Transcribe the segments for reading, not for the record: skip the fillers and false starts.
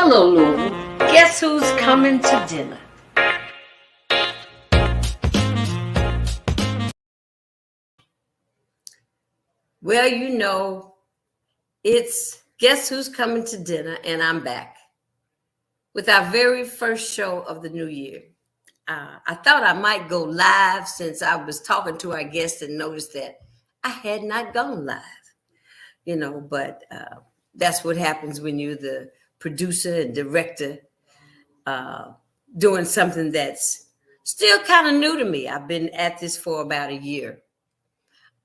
Hello, Louisville. Guess who's coming to dinner? Well, it's Guess Who's Coming to Dinner, and I'm back with our very first show of the new year. I thought I might go live since I was talking to our guest and noticed that I had not gone live, but that's what happens when you're the producer and director doing something that's still kind of new to me. I've been at this for about a year.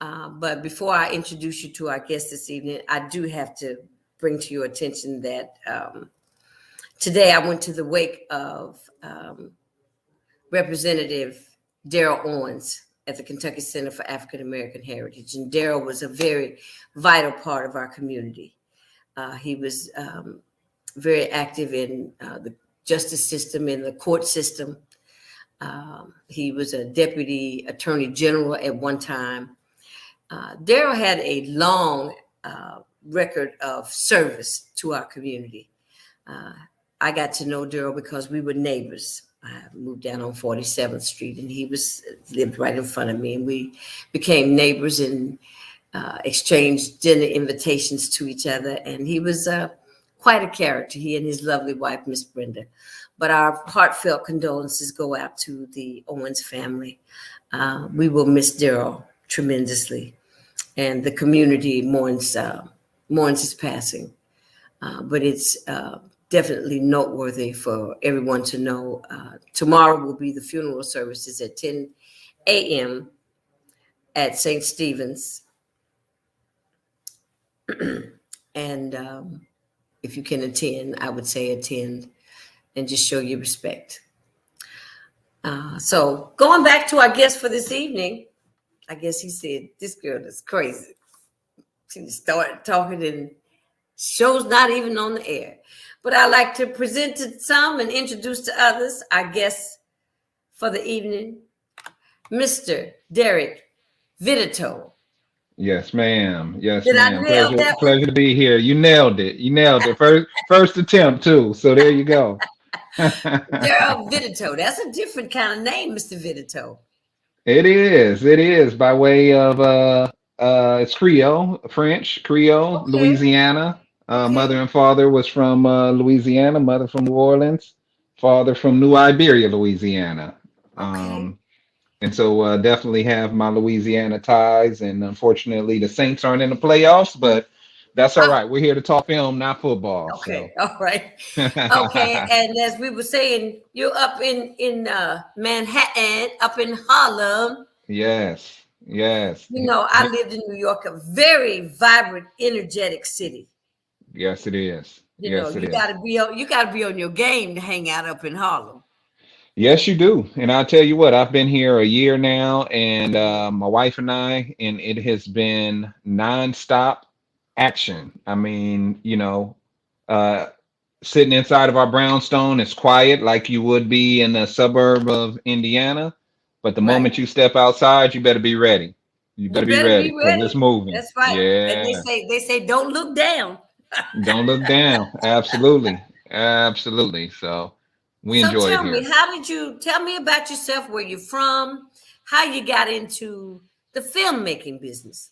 But before I introduce you to our guest this evening, I do have to bring to your attention that today I went to the wake of Representative Daryl Owens at the Kentucky Center for African American Heritage. And Daryl was a very vital part of our community. He was very active in the justice system, in the court system. He was a deputy attorney general at one time. Daryl had a long record of service to our community. I got to know Daryl because we were neighbors. I moved down on 47th Street, and he lived right in front of me, and we became neighbors and exchanged dinner invitations to each other. And he was quite a character, he and his lovely wife, Miss Brenda. But our heartfelt condolences go out to the Owens family. We will miss Daryl tremendously, and the community mourns his passing. But it's definitely noteworthy for everyone to know. Tomorrow will be the funeral services at 10 a.m. at St. Stephen's. And if you can attend, I would say attend and just show your respect. So going back to our guest for this evening, I guess he said, this girl is crazy. She started talking and show's not even on the air. But I like to present to some and introduce to others our guest for the evening, Mr. Derek Vitatoe. Yes, ma'am. Yes, Did I ma'am. nail Pleasure, that one? pleasure to be here. You nailed it. You nailed it. First attempt too. So there you go. Daryl Vitatoe. That's a different kind of name, Mr. Vitatoe. It is. It is by way of it's Creole, French, Creole, Okay. Louisiana. Okay. Mother and father was from Louisiana, mother from New Orleans, father from New Iberia, Louisiana. Okay. Um, and so definitely have my Louisiana ties. And unfortunately, the Saints aren't in the playoffs, but that's all Ah, right. We're here to talk film, not football. okay. So All right. Okay. And as we were saying, you're up in Manhattan, up in Harlem. yes, yes, I lived in New York, a very vibrant, energetic city. yes, it is. Yes, it You is. gotta be on your game to hang out up in Harlem. Yes, you do. And I'll tell you what, I've been here a year now, and my wife and I, and it has been nonstop action. I mean, uh, sitting inside of our brownstone is quiet like you would be in a suburb of Indiana. But the Right. moment you step outside, you better be ready. You You better be better ready be because it's ready. moving. That's right. And Yeah. they say don't look down. Don't look down. Absolutely. Absolutely. So we So enjoy it tell me, here. how did you tell me about yourself, where you're from, how you got into the filmmaking business?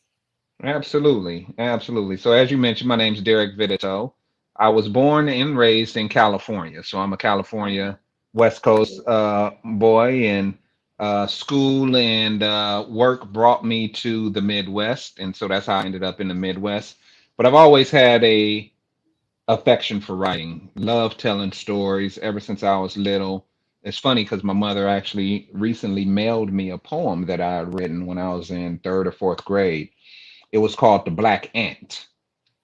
Absolutely. Absolutely. So as you mentioned, my name's Derek Vitatoe. I was born and raised in California. So I'm a California West Coast boy, and school and work brought me to the Midwest. And so that's how I ended up in the Midwest. But I've always had a affection for writing, love telling stories ever since I was little. It's funny because my mother actually recently mailed me a poem that I had written when I was in third or fourth grade. It was called The Black Ant.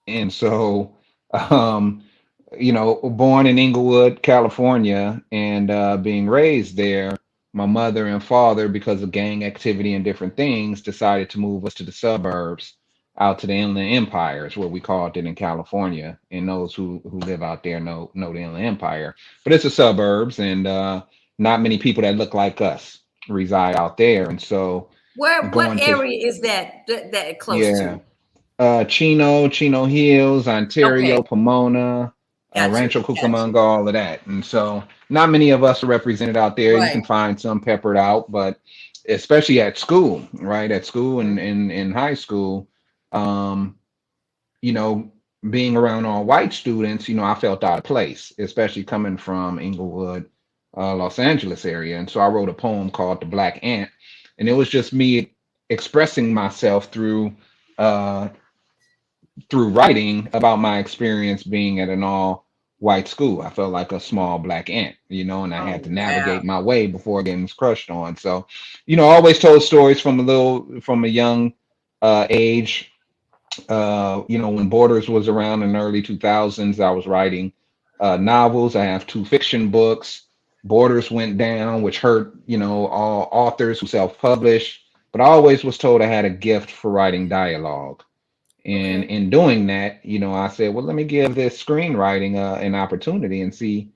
And so, um, born in Inglewood, California, and being raised there, my mother and father, because of gang activity and different things, decided to move us to the suburbs, out to the Inland Empire, is what we called it in California. And those who live out there know the Inland Empire. But it's the suburbs, and not many people that look like us reside out there. And so, What going to area is that close yeah, to? Chino Hills, Okay. Ontario, Pomona. Gotcha. Rancho Gotcha. Cucamonga, all of that. And so not many of us are represented out there. You Right. can find some peppered out, but especially at school, right? At school and Mhm. in high school, um, you know, being around all white students, I felt out of place, especially coming from Inglewood, Los Angeles area. And so I wrote a poem called The Black Ant. And it was just me expressing myself uh, through writing about my experience being at an all white school. I felt like a small black ant, and I had Oh to wow. navigate my way before getting crushed on. So, I always told stories from a young age. When Borders was around in the early 2000s, I was writing novels. I have two fiction books. Borders went down, which hurt, all authors who self-publish. But I always was told I had a gift for writing dialogue. And Okay. in doing that, I said, well, let me give this screenwriting an opportunity and see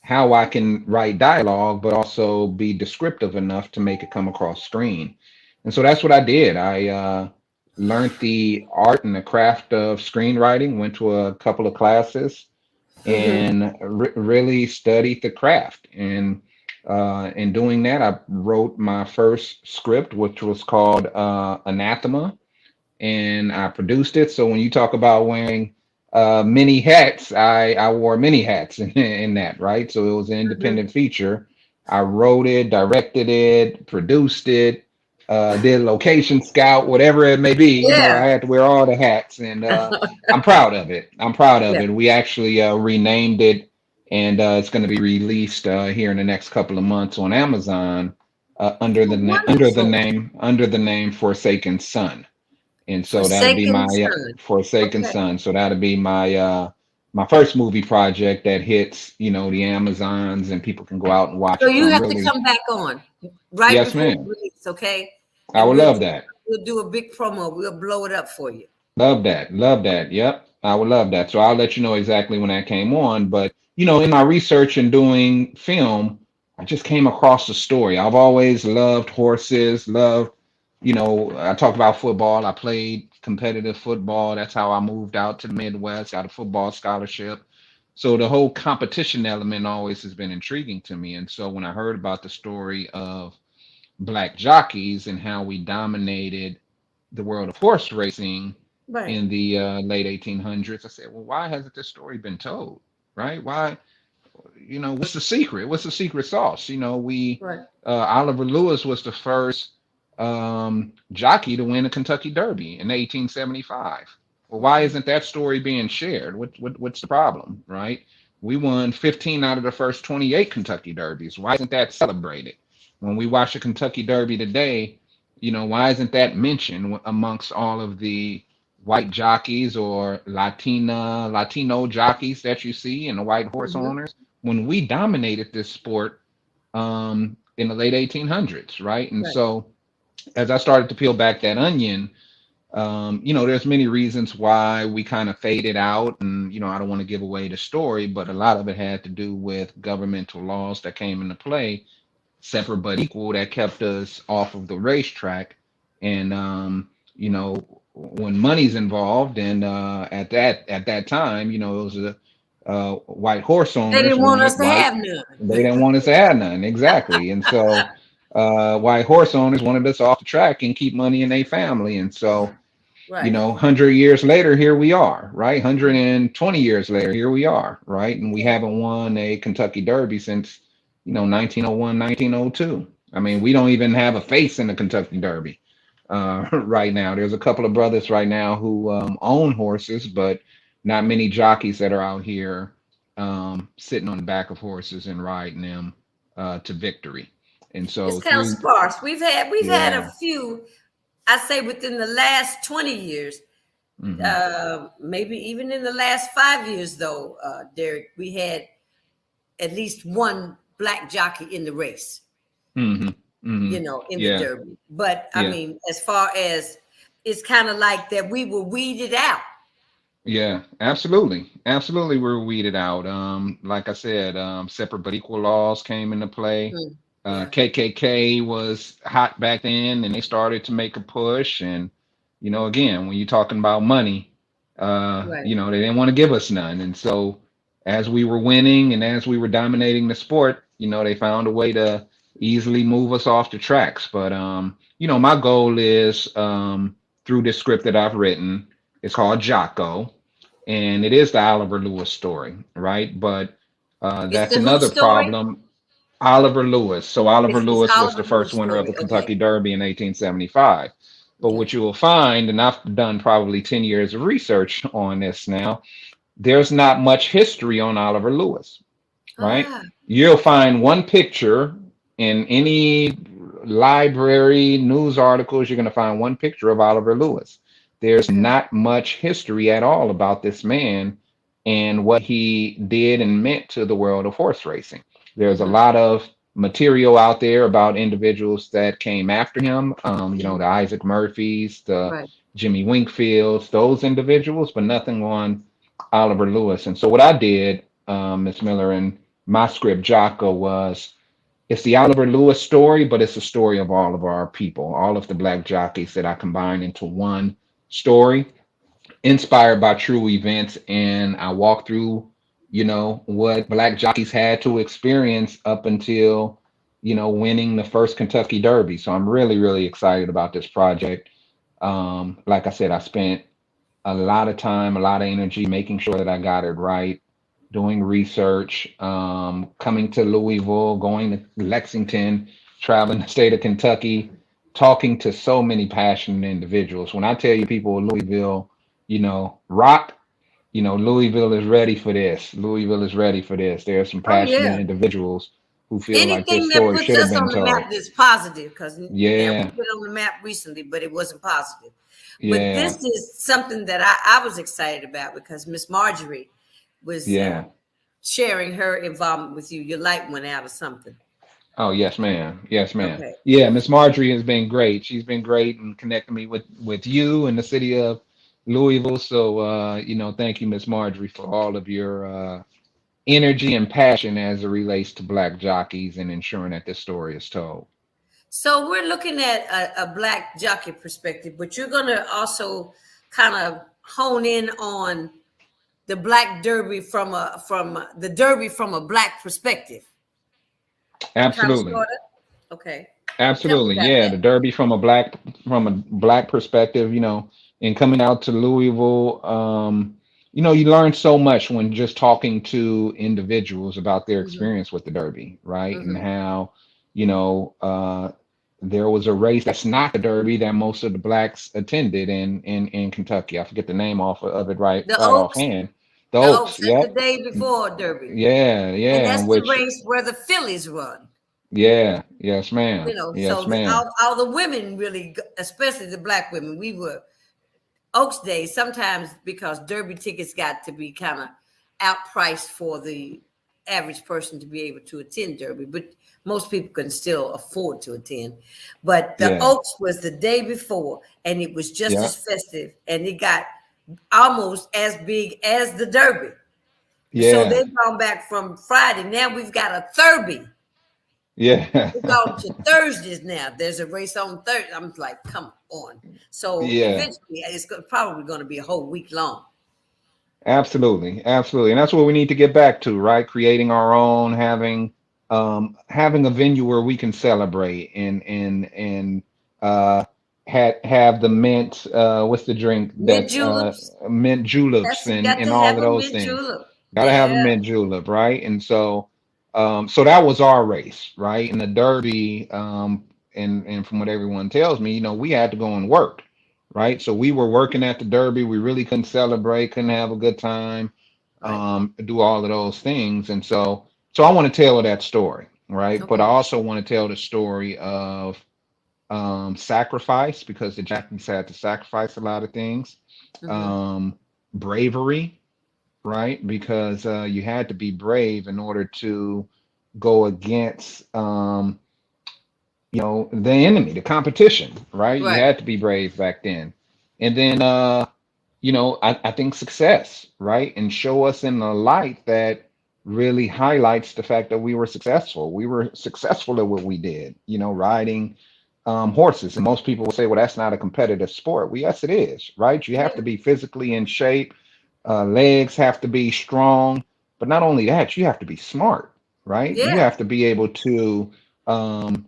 how I can write dialogue, but also be descriptive enough to make it come across screen. And so that's what I did. I learned the art and the craft of screenwriting, went to a couple of classes, Hmm. and really studied the craft. And in doing that, I wrote my first script, which was called Anathema, and I produced it. So when you talk about wearing many hats, I wore many hats in that, right? So it was an Hmm. independent feature. I wrote it, directed it, produced it, did location scout, whatever it may be. I Yeah. had to wear all the hats, and I'm proud of it. I'm proud of Yeah. it. We actually renamed it, and it's going to be released here in the next couple of months on Amazon Oh, wonderful. under the name Forsaken Son. And so that'll be Forsaken my Son. Forsaken Okay. Son. So that'll be my first movie project that hits, the Amazons, and people can go out and watch So it. So you I'm have to really, come back on right yes, before ma'am. release, okay? I And would love that. we'll do a big promo. We'll blow it up for you. Love that. Love that. Yep. I would love that. So I'll let you know exactly when that came on. But, in my research and doing film, I just came across the story. I've always loved horses, I talk about football. I played competitive football. That's how I moved out to the Midwest, got a football scholarship. So the whole competition element always has been intriguing to me. And so when I heard about the story of black jockeys and how we dominated the world of horse racing Right. in the late 1800s, I said, well, why hasn't this story been told? Right? Why? What's the secret? What's the secret sauce? Right. Oliver Lewis was the first jockey to win a Kentucky Derby in 1875. Well, why Okay. isn't that story being shared? What's the problem, right? We won 15 out of the first 28 Kentucky Derbies. Why isn't that celebrated? When we watch a Kentucky Derby today, why isn't that mentioned amongst all of the white jockeys or Latino jockeys that you see and the white horse Hmm. owners when we dominated this sport in the late 1800s, right? And Right. so as I started to peel back that onion, there's many reasons why we kind of faded out, and I don't want to give away the story, but a lot of it had to do with governmental laws that came into play, separate but equal, that kept us off of the racetrack. And when money's involved, and at that time, it was white horse They owners didn't want us wanted to white. have none. They didn't want us to have none, exactly. And so white horse owners wanted us off the track and keep money in their family. And so 100 years later, here we are, right? 120 years later, here we are, right? And we Okay. haven't won a Kentucky Derby since, 1901, 1902. I mean, we don't even have a face in the Kentucky Derby right now. There's a couple of brothers right now who own horses, but not many jockeys that are out here sitting on the back of horses and riding them to victory. And It's so kind of through, sparse. We've had a yeah. few. I say within the last 20 years, Hmm. maybe even in the last 5 years, though, Derek, we had at least one black jockey in the race, Hmm. Hmm. in the Yeah. Derby. But I Yeah. mean, as far as it's kind of like that, we were weeded out. Yeah, absolutely. Absolutely, we're weeded out. Like I said, separate but equal laws came into play. Mm, yeah, KKK was hot back then, and they started to make a push. And, again, when you're talking about money, right. they didn't want to give us none. And so as we were winning and as we were dominating the sport, they found a way to easily move us off the tracks. But my goal is through this script that I've written. It's called Jocko, and it is the Oliver Lewis story, right? But It's that's the who another story? problem. Oliver Lewis. So Oliver It's Lewis was the Oliver first Lewis winner of the story. Okay. Kentucky Derby in 1875. But Okay. what you will find, and I've done probably 10 years of research on this now, there's not much history on Oliver Lewis, right? Ah, You'll find one picture in any library, news articles, you're going to find one picture of Oliver Lewis. There's okay. not much history at all about this man and what he did and meant to the world of horse racing. There's a Mm-hmm. lot of material out there about individuals that came after him, Hmm. the Isaac Murphys, the Right. Jimmy Winkfields, those individuals, but nothing on Oliver Lewis. And so what I did, Miss Miller, and my script, Jocko, was it's the Oliver Lewis story, but it's a story of all of our people, all of the black jockeys that I combined into one story, inspired by true events. And I walk through, what black jockeys had to experience up until, winning the first Kentucky Derby. So I'm really, really excited about this project. Like I said, I spent a lot of time, a lot of energy making sure that I got it right, doing research, coming to Louisville, going to Lexington, traveling the state of Kentucky, talking to so many passionate individuals. When I tell you people of Louisville, rock, Louisville is ready for this. Louisville is ready for this. There are some Oh passionate yeah. individuals who feel like this Anything that story puts should have us been on the map told. that's positive, because now Yeah, we've been on the map recently, but it wasn't positive. But this yeah, is something that I was excited about because Miss Marjorie was yeah. sharing her involvement with you. Your light went out or something. Oh, yes, ma'am. Yes, ma'am. Okay. Yeah, Miss Marjorie has been great. She's been great in connecting me with you and the city of Louisville. So, thank you, Miss Marjorie, for all of your energy and passion as it relates to black jockeys and ensuring that this story is told. So we're looking at a black jockey perspective, but you're going to also kind of hone in on the black derby from the derby from a black perspective, kind of Absolutely. sort of. Okay, tell me Absolutely. about Yeah, that. the Derby from a black perspective, and coming out to Louisville, you learn so much when just talking to individuals about their Hmm. experience with the Derby, right? And Hmm. how, you know, there was a race that's not the Derby that most of the blacks attended in Kentucky. I forget the name off of it The right Oaks, offhand. The the Oaks, Oaks. That's the yep. day before Derby, Yeah, and yeah, that's in the which race where the fillies run. yeah, yes, ma'am. So Yes, ma'am. all the women really, especially the black women, we were Oaks Day sometimes because Derby tickets got to be kind of outpriced for the average person to be able to attend Derby, but most people can still afford to attend. But the Yeah. Oaks was the day before, and it was just Yeah. as festive, and it got almost as big as the Derby. So Yeah, they've gone back from Friday. Now we've got a Thurby. yeah, We've gone to Thursdays now. There's a race on Thursday. I'm like, come on. So yeah, eventually, probably going to be a whole week long. absolutely, absolutely, and that's what we need to get back to, right? Creating our own, having a venue where we can celebrate and uh, have the mint, what's the drink Mint that juleps. mint That's juleps and got and to all have of a those mint things. julep. Got to have a Yeah. mint julep, right? And so that was our race, right? And the Derby, and from what everyone tells me, we had to go and work, right? So we were working at the Derby. We really couldn't celebrate, couldn't have a good time, Right. do all of those things. And so I want to tell that story, right? But I Okay. also want to tell the story of sacrifice because the Japanese had to sacrifice a lot of things, Hmm. um, bravery, right? Because you had to be brave in order to go against the enemy, the competition, right? You Right. had to be brave back then. And then I think success, right? And show us in the light that really highlights the fact that we were successful. We were successful at what we did, riding horses. And most people will say, well, that's not a competitive sport. Well, yes, it is, right? You have Yeah. to be physically in shape. Legs have to be strong. But not only that, you have to be smart, right? You Yeah. have to be able to um,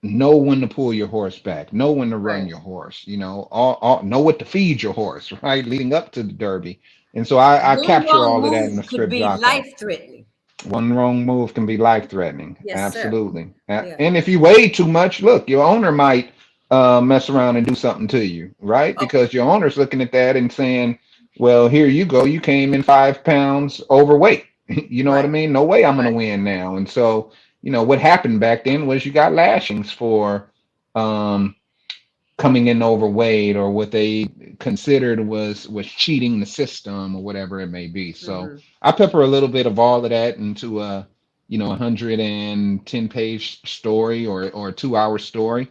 know when to pull your horse back, know when to run Right. your horse, know what to feed your horse, right? Leading up to the Derby. And so I One capture wrong all of that in the move could script be Jocko. life threatening. One wrong move can be life threatening. Yes, sir. Absolutely. Yeah. And if you weigh too much, look, your owner might mess around and do something to you, right? Oh, Because your owner's looking at that and saying, well, here you go. You came in 5 pounds overweight. You know what I right. mean? No way I'm going to Right. win now. And so, what happened back then was you got lashings for um, coming in overweight or what they considered was cheating the system or whatever it may be. So Hmm. I pepper a little bit of all of that into a 110-page story or a 2-hour story,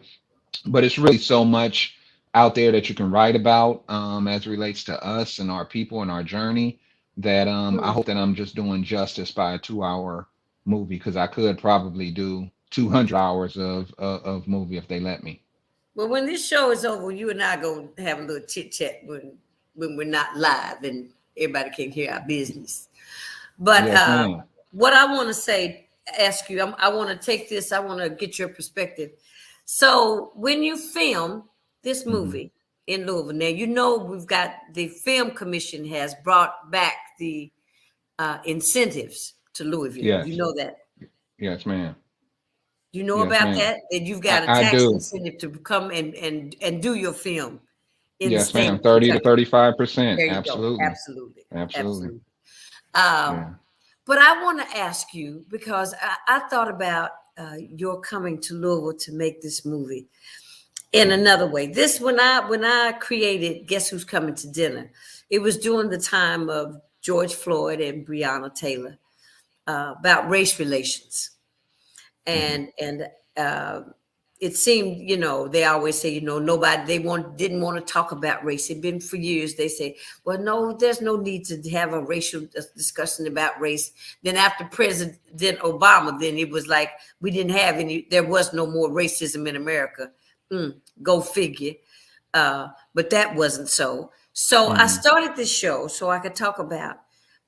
but it's really so much out there that you can write about as it relates to us and our people and our journey that I hope that I'm just doing justice by a 2-hour movie because I could probably do 200 hours of movie if they let me. Well, when this show is over, you and I go have a little chit chat when we're not live and everybody can hear our business. But Yes, ma'am. what I want to say, ask you, I want to take this. I want to get your perspective. So when you film this Hmm. movie in Louisville, now you know we've got the film commission has brought back the incentives to Louisville. You Yes. know that. Yes, ma'am. You know Yes, about ma'am. that. That you've got a I tax do. incentive to come and do your film in the Yes, state ma'am. of 30 to Kentucky. 35%. There you go. Absolutely. Absolutely. Absolutely. Absolutely. Um, Yeah. but I want to ask you because I thought about your coming to Louisville to make this movie in Mhm. another way. This when I created Guess Who's Coming to Dinner, it was during the time of George Floyd and Breonna Taylor about race relations Mhm. and uh, it seemed, they always say, nobody didn't want to talk about race. It'd been for years. They say, well, no, there's no need to have a racial discussion about race. Then after President Obama, then it was like we didn't have any. There was no more racism in America. Go figure. But that wasn't so. So I Mhm. started this show so I could talk about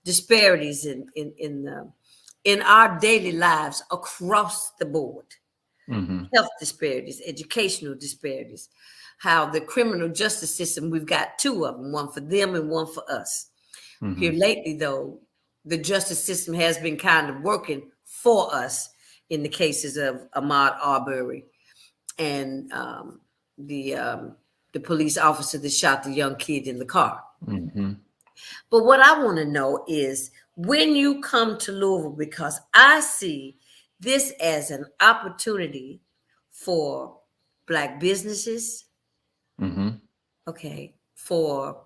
disparities in our daily lives across the board, Mhm. health disparities, educational disparities, how the criminal justice system, we've got two of them, one for them and one for us. Here Mhm. lately, though, the justice system has been kind of working for us in the cases of Ahmaud Arbery and the um, the police officer that shot the young kid in the car. Mhm. But what I want to know is when you come to Louisville, because I see this as an opportunity for Black businesses, Mhm. okay, for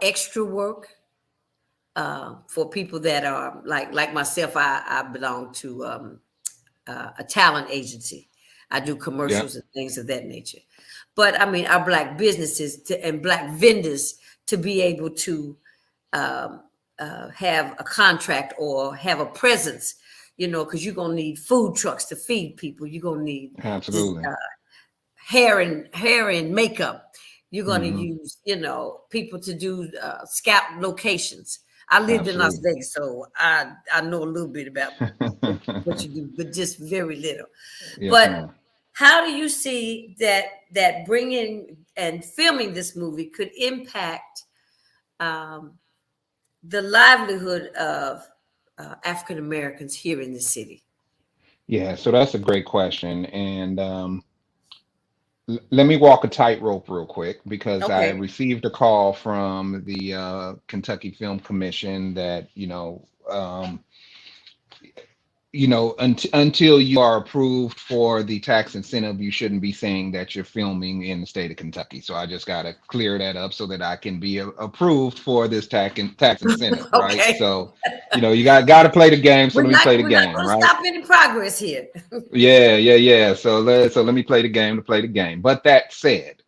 extra work, for people that are like myself. I belong to a talent agency. I do Yeah. commercials and things of that nature. But I mean, our Black businesses and Black vendors to be able to um, have a contract or have a presence, because you're gonna need food trucks to feed people. You're gonna need Absolutely. hair and makeup. You're gonna Mhm. use, people to do scout locations. I lived in Las Absolutely. Vegas, so I know a little bit about what you do, but just very little. Yes, But ma'am. how do you see that bringing and filming this movie could impact um, the livelihood of African Americans here in the city? Yeah, so that's a great question. And let me walk a tightrope real quick because I Okay. received a call from the Kentucky Film Commission that, until you are approved for the tax incentive, you shouldn't be saying that you're filming in the state of Kentucky. So I just got to clear that up so that I can be approved for this tax incentive, right? Okay. So, you got to play the game. So We're let me not play the we're not game, going to right? stop any progress here. Yeah, yeah, yeah. So let me play the game to play the game. But that said,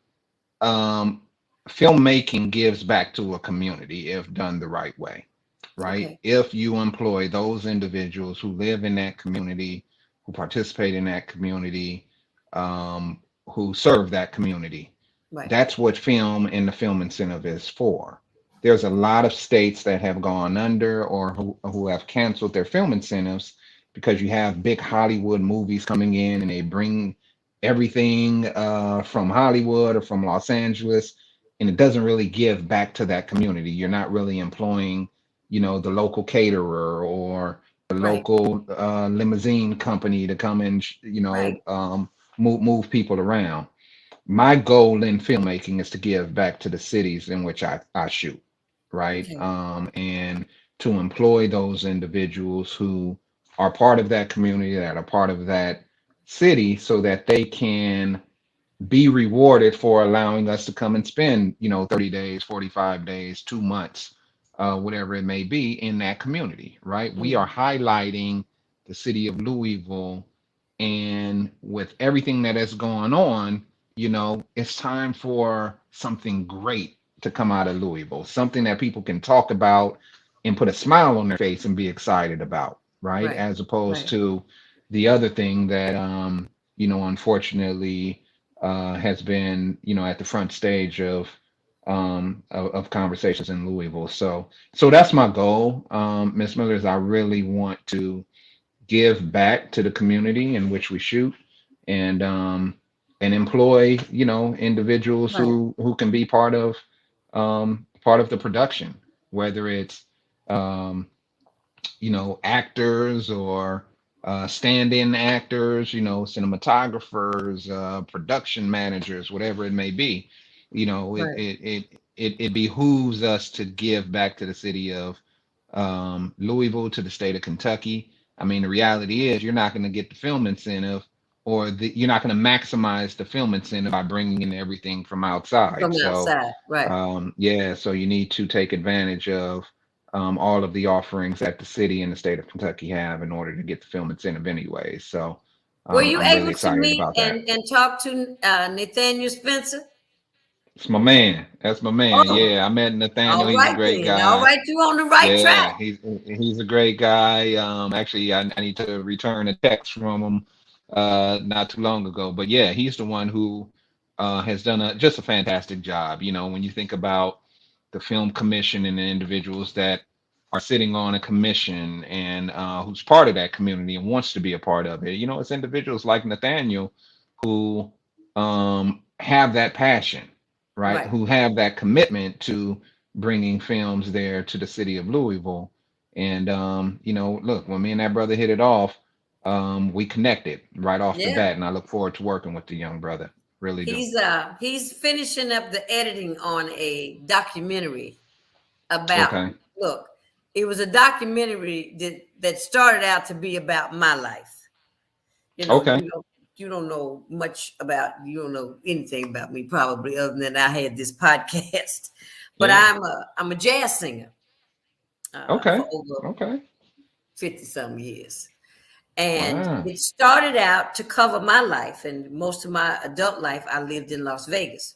um, filmmaking gives back to a community if done the right way, right? Okay. If you employ those individuals who live in that community, who participate in that community, who serve that community, Right. that's what film and the film incentive is for. there's a lot of states that have gone under or who have canceled their film incentives because you have big Hollywood movies coming in and they bring everything from Hollywood or from Los Angeles, and it doesn't really give back to that community. You're not really employing, the local caterer or the Right. local limousine company to come and, Right. move people around. My goal in filmmaking is to give back to the cities in which I shoot, right? Okay. And to employ those individuals who are part of that community, that are part of that city, so that they can be rewarded for allowing us to come and spend, 30 days, 45 days, 2 months, whatever it may be in that community, right? We are Mhm. highlighting the city of Louisville. And with everything that has gone on, it's time for something great to come out of Louisville, something that people can talk about and put a smile on their face and be excited about, right? Right. As opposed Right. to the other thing that, unfortunately, has been, at the front stage of conversations in Louisville. So that's my goal, Miss Miller. Is I really want to give back to the community in which we shoot, and employ, individuals Right. who can be part of the production, whether it's um, actors or stand-in actors, cinematographers, production managers, whatever it may be. Right. It behooves us to give back to the city of Louisville, to the state of Kentucky. I mean, the reality is you're not going to get the film incentive, or you're not going to maximize the film incentive by bringing in everything from outside. From So, outside. Right. yeah, so you need to take advantage of all of the offerings that the city and the state of Kentucky have in order to get the film incentive anyway. So, Were you I'm really able to excited meet about that. and talk to Nathaniel Spencer? It's my man. That's my man. Oh, Yeah, I met Nathaniel. all He's a right great then. All guy. right, you on the right track. Yeah, he's a great guy. Actually, I need to return a text from him not too long ago. But yeah, he's the one who has done just a fantastic job. When you think about the film commission and the individuals that are sitting on a commission and who's part of that community and wants to be a part of it, it's individuals like Nathaniel who have that passion, right? Right. Who have that commitment to bringing films there to the city of Louisville. And look, when me and that brother hit it off, we connected right off the Yeah. bat, and I look forward to working with the young brother. Really do. He's finishing up the editing on a documentary about, Okay. look, it was a documentary that started out to be about my life. You know, Okay. you don't know much about, you don't know anything about me probably, other than I had this podcast. But Yeah. I'm a jazz singer Okay. for over Okay. 50 some years. And Wow. it started out to cover my life, and most of my adult life I lived in Las Vegas.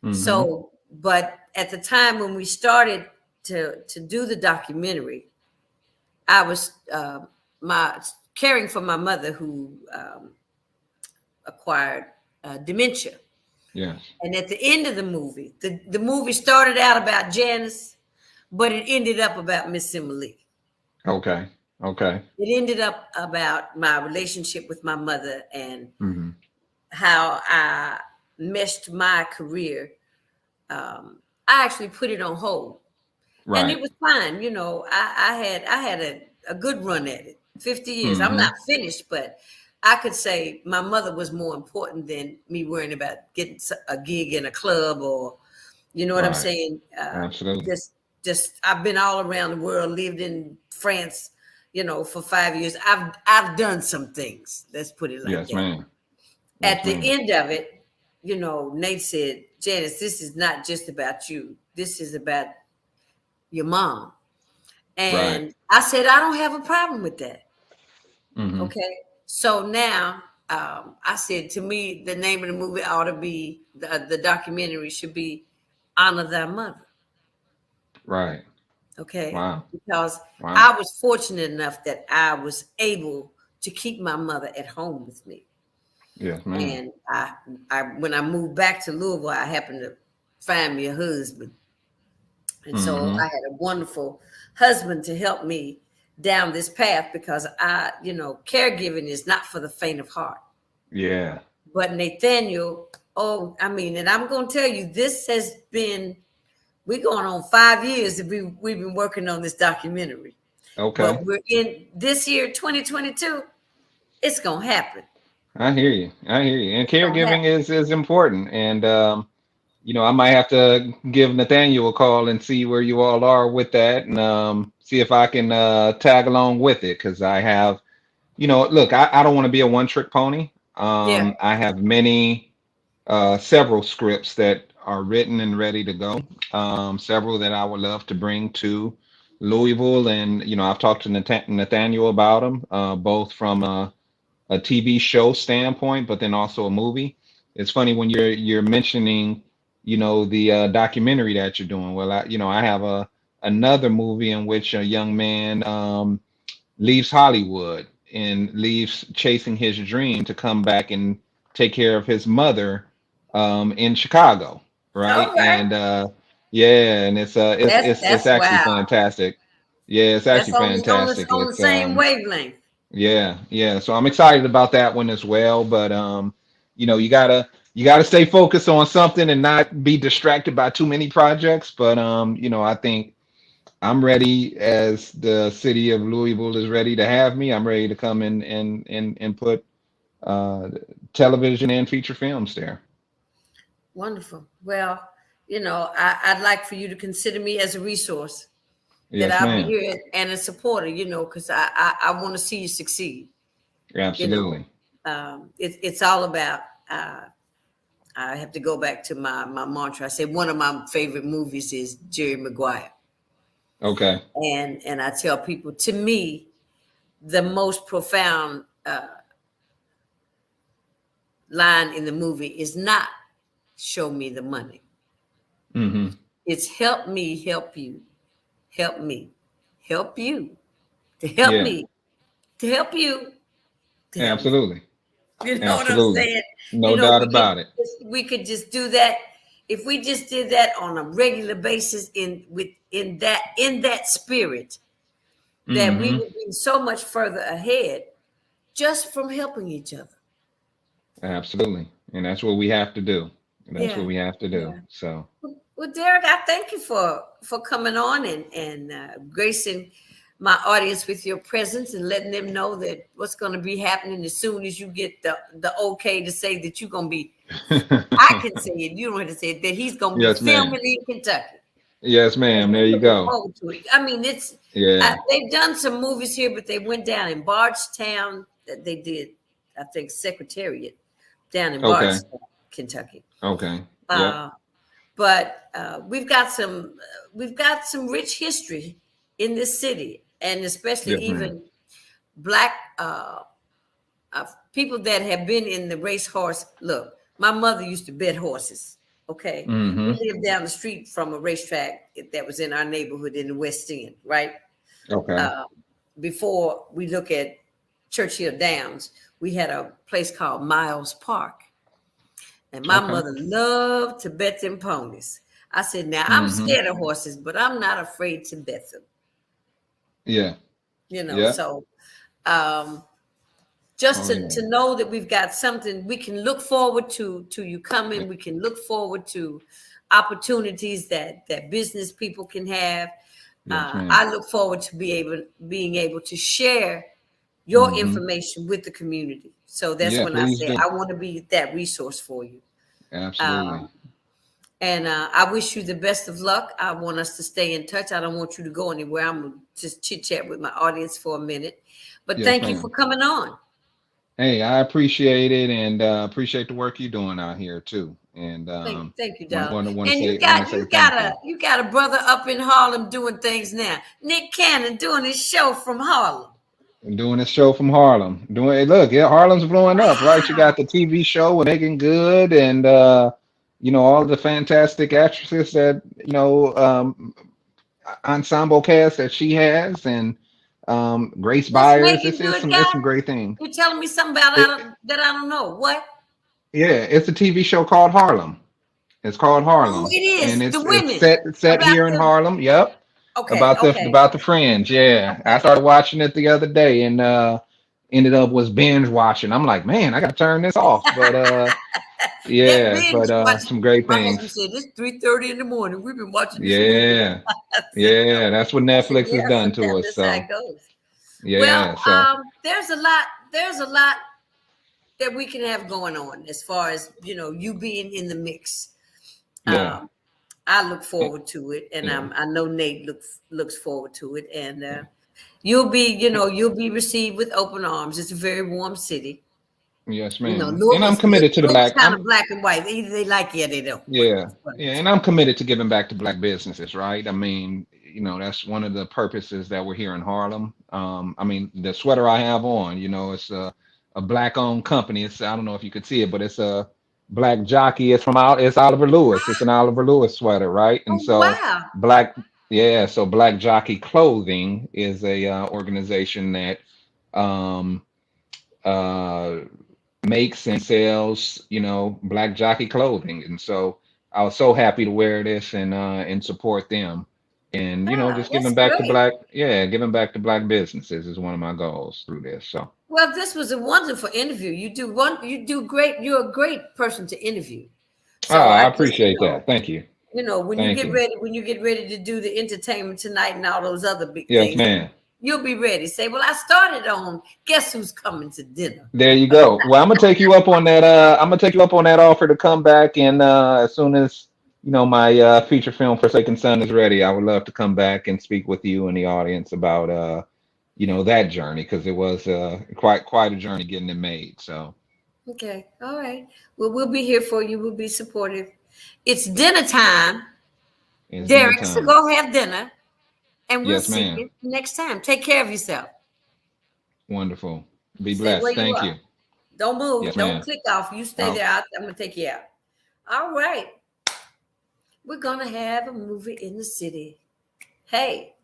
Mm-hmm. So, but at the time when we started to do the documentary, I was my caring for my mother who acquired dementia. Yes. And at the end of the movie, the movie started out about Janice, but it ended up about Miss Emily. Okay. Okay. It ended up about my relationship with my mother and Mm-hmm. how I meshed my career. I actually put it on hold, and it Right. was fine. I had a good run at it. 50 years. I'm Mm-hmm. not finished, but I could say my mother was more important than me worrying about getting a gig in a club, or you know what I'm Right. saying. Absolutely. Just I've been all around the world, lived in France, for 5 years. I've done some things. Let's put it like Yes, that. ma'am. Yes, At the ma'am. end of it, Nate said, Janice, this is not just about you. This is about your mom. Right. And I said, I don't have a problem with that. Mm-hmm. Okay. So now I said, to me, the name of the movie ought to be, the documentary should be Honor Thy Mother. Right. Okay. Wow. Because Wow. I was fortunate enough that I was able to keep my mother at home with me. Yes, ma'am. And when I moved back to Louisville, I happened to find me a husband. And so I Mm-hmm. had a wonderful husband to help me down this path because caregiving is not for the faint of heart. Yeah. But Nathaniel, oh, I mean, and I'm going to tell you, this has been, we're going on 5 years that we've been working on this documentary. Okay. But we're in this year, 2022, it's going to happen. I hear you. I hear you. And It's going to caregiving happen. is important. And I might have to give Nathaniel a call and see where you all are with that, and see if I can tag along with it. Because I have, look, I don't want to be a one trick pony. Yeah. I have several scripts that are written and ready to go. Several that I would love to bring to Louisville, and I've talked to Nathaniel about them, both from a TV show standpoint, but then also a movie. It's funny when you're mentioning, the documentary that you're doing. Well, I have another movie in which a young man leaves Hollywood and leaves chasing his dream to come back and take care of his mother in Chicago, right? All right. And yeah, and it's That's actually wow. fantastic. Yeah, it's That's actually on fantastic. the It's same wavelength. Yeah, yeah. So I'm excited about that one as well. But you gotta stay focused on something and not be distracted by too many projects. But I think I'm ready as the city of Louisville is ready to have me. I'm ready to come in and put uh television and feature films there. Wonderful. Well, I'd like for you to consider me as a resource that Yes, I'll be ma'am. here and a supporter, because I want to see you succeed. You know, Absolutely. it's all about, I have to go back to my mantra. I say one of my favorite movies is Jerry Maguire. Okay. And I tell people, to me, the most profound line in the movie is not show me the money. Mm-hmm. It's help me help you, help me, help you, to help Yeah. me, to help you, to help me. Absolutely. You know what I'm Absolutely. saying? No doubt We could about it. we could just do that if we just did that on a regular basis in that spirit, that we Mm-hmm. would be so much further ahead just from helping each other. Absolutely. And that's what we have to do. That's what Yeah, we have to do. yeah. So, Well, Derek, I thank you for coming on and gracing my audience with your presence and letting them know that what's going to be happening as soon as you get the okay to say that you're going to be. I can say it. You don't have to say it. That he's going to be yes, ma'am. filming in Kentucky, Yes, and ma'am. There we're you looking go. forward to it. I mean, Yeah. they've done some movies here, but they went down in Bardstown. That they did, I think, Secretariat down in Okay. Bardstown, Kentucky. Okay. Yep. Uh, but we've got some rich history in this city, and especially Yes, ma'am. even black people that have been in the racehorse. Look, my mother used to bet horses. Okay, we Mm-hmm. lived down the street from a racetrack that was in our neighborhood in the West End, right? Okay. Uh, Before we look at Churchill Downs, we had a place called Miles Park. And my Okay. mother loved to bet them ponies. I said, now I'm Mm-hmm. scared of horses, but I'm not afraid to bet them. Yeah. Yeah. So um, just Oh to, yeah. to know that we've got something we can look forward to you coming. We can look forward to opportunities that business people can have. Yes, ma'am. I look forward to being able to share your Mm-hmm. information with the community. So that's Yeah, when I please say do. I want to be that resource for you. Absolutely. Um, And I wish you the best of luck. I want us to stay in touch. I don't want you to go anywhere. I'm going to just chit chat with my audience for a minute. But Yes, thank you for ma'am. coming on. Hey, I appreciate it, and appreciate the work you're doing out here too. And Thank you, want darling. want to want to And you say want to got say you got thank a you. you got a brother up in Harlem doing things now. Nick Cannon doing his show from Harlem. I'm doing this show from Harlem. Doing it. Look, yeah, Harlem's blowing up, right? You Wow. got the TV show with Megan Good, and all the fantastic actresses that ensemble cast that she has, and Grace This Byers. Megan It's Good some guy? great things. You're telling me something about It, that I don't know. What? yeah, it's a TV show called Harlem. It's called Oh, Harlem, it and is the it's women set about here in the. Harlem. Yep, Okay, okay, about the Fringe. Yeah, I okay. started watching it the other day, and ended up was binge watching. I'm like, man, I got to turn this off. But That yeah, binge but watching. some great My husband things. said it's 3:30 in the morning. We've been watching this movie. Yeah, I said no. yeah, that's what I said Netflix has yeah. done to Sometimes us. that's how So it goes. Well, yeah, so there's a lot. There's a lot that we can have going on as far as you being in the mix. yeah, Um, I look forward to it, and yeah. I know Nate looks forward to it, and you'll be received with open arms. It's a very warm city. Yes, ma'am. And I'm Louisville's committed to the Louisville's black. kind of black and white. Either they like you or they don't. But Yeah, yeah, and I'm committed to giving back to black businesses, right? I mean, that's one of the purposes that we're here in Harlem. I mean, the sweater I have on, it's a black-owned company. I don't know if you could see it, but it's a black jockey. It's Oliver Lewis. It's an Oliver Lewis sweater, right? And oh so wow, black, yeah, so Black Jockey Clothing is a organization that um, uh, makes and sells, black jockey clothing. And so I was so happy to wear this and support them. And just that's giving back to great. giving back to black businesses is one of my goals through this. So Well, this was a wonderful interview. You do great. You're a great person to interview. So I I just, appreciate that. Thank you. Thank you. when you get ready to do the entertainment tonight and all those other big Yes, things, ma'am. you'll be ready. Say, well, I started on Guess Who's Coming to Dinner. There you go. Well, I'm gonna take you up on that. I'm gonna take you up on that offer to come back, and as soon as my feature film Forsaken Son is ready, I would love to come back and speak with you and the audience about that journey, because it was quite a journey getting it made. So Okay, all right. Well, we'll be here for you. We'll be supportive. It's dinner time, it's dinner Derek. So time. go have dinner, and we'll Yes, see ma'am. you next time. Take care of yourself. Wonderful. Be Stay where blessed. you Thank are. you. Don't move. Yes, Don't ma'am. click off. You stay Oh, there. I'm gonna take you out. All right. We're gonna have a movie in the city. Hey,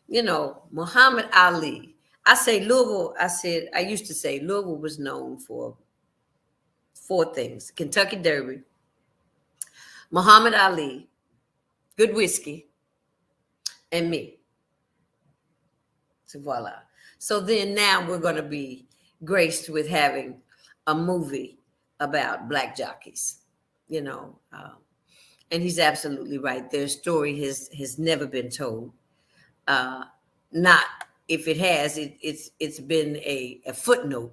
Muhammad Ali. I say Louisville. I used to say Louisville was known for four things: Kentucky Derby, Muhammad Ali, good whiskey, and me. So voila. So then now we're going to be graced with having a movie about black jockeys. You know, and he's absolutely right. Their story has never been told. Uh, not if it has, it's been a footnote.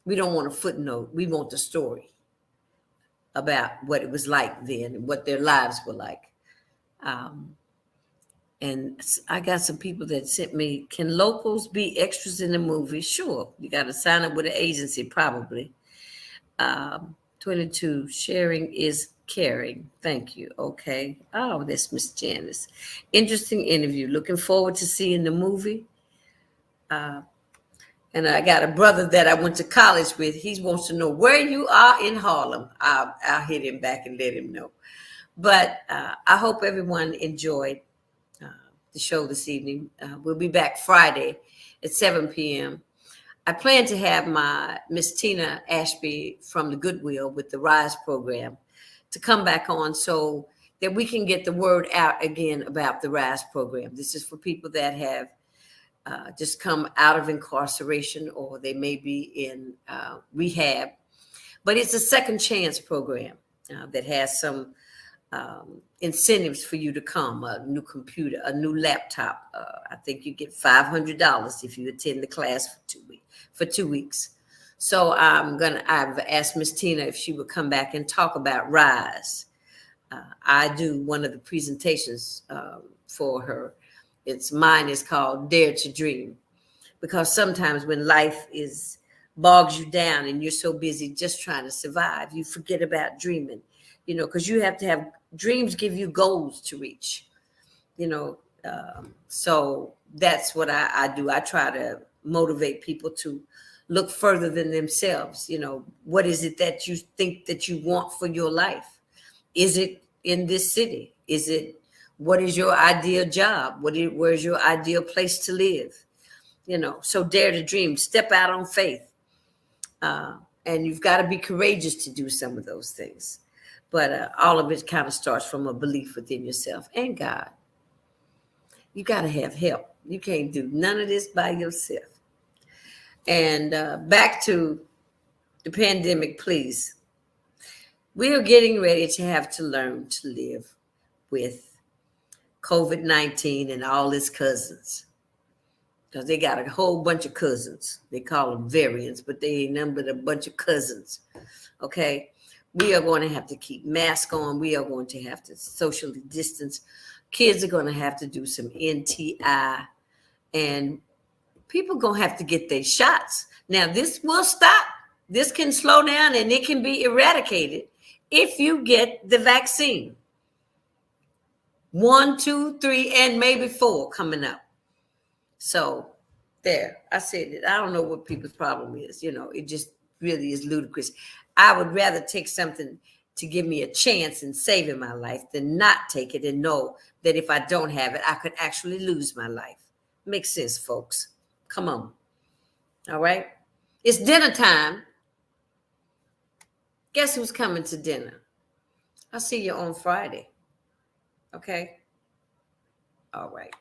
We don't want a footnote. We want the story about what it was like then and what their lives were like. Um, and I got some people that sent me, can locals be extras in the movie? Sure. You got to sign up with an agency, probably. 22, sharing is caring. Thank you. Okay. Oh, that's Miss Janice. Interesting interview. Looking forward to seeing the movie. And I got a brother that I went to college with. He wants to know where you are in Harlem. I'll hit him back and let him know. But I hope everyone enjoyed uh, the show this evening. We'll be back Friday at 7 p.m. I plan to have my Miss Tina Ashby from the Goodwill with the RISE program to come back on so that we can get the word out again about the RISE program. This is for people that have just come out of incarceration or they may be in rehab. But it's a second chance program that has some incentives for you to come, a new computer, a new laptop. I think you get $500 if you attend the class for 2 weeks. So I've asked Miss Tina if she would come back and talk about RISE. I do one of the presentations for her. Mine is called Dare to Dream, because sometimes when life bogs you down and you're so busy just trying to survive, you forget about dreaming, because you have to have dreams, give you goals to reach, so that's what I do. I try to motivate people to look further than themselves. What is it that you think that you want for your life? Is it in this city? What is your ideal job? Where's your ideal place to live? So dare to dream, step out on faith. And you've got to be courageous to do some of those things. But all of it kind of starts from a belief within yourself and God. You got to have help. You can't do none of this by yourself. And back to the pandemic, please. We are getting ready to have to learn to live with COVID-19 and all its cousins. Because they got a whole bunch of cousins. They call them variants, but they ain't nothing but a bunch of cousins. Okay? We are going to have to keep masks on. We are going to have to socially distance. Kids are going to have to do some NTI. And people are going to have to get their shots. Now, this will stop. This can slow down and it can be eradicated if you get the vaccine. 1, 2, 3, and maybe 4 coming up. So there, I said it. I don't know what people's problem is. You know, it just really is ludicrous. I would rather take something to give me a chance in saving my life than not take it and know that if I don't have it, I could actually lose my life. Makes sense, folks. Come on. All right. It's dinner time. Guess who's coming to dinner? I'll see you on Friday. Okay. All right.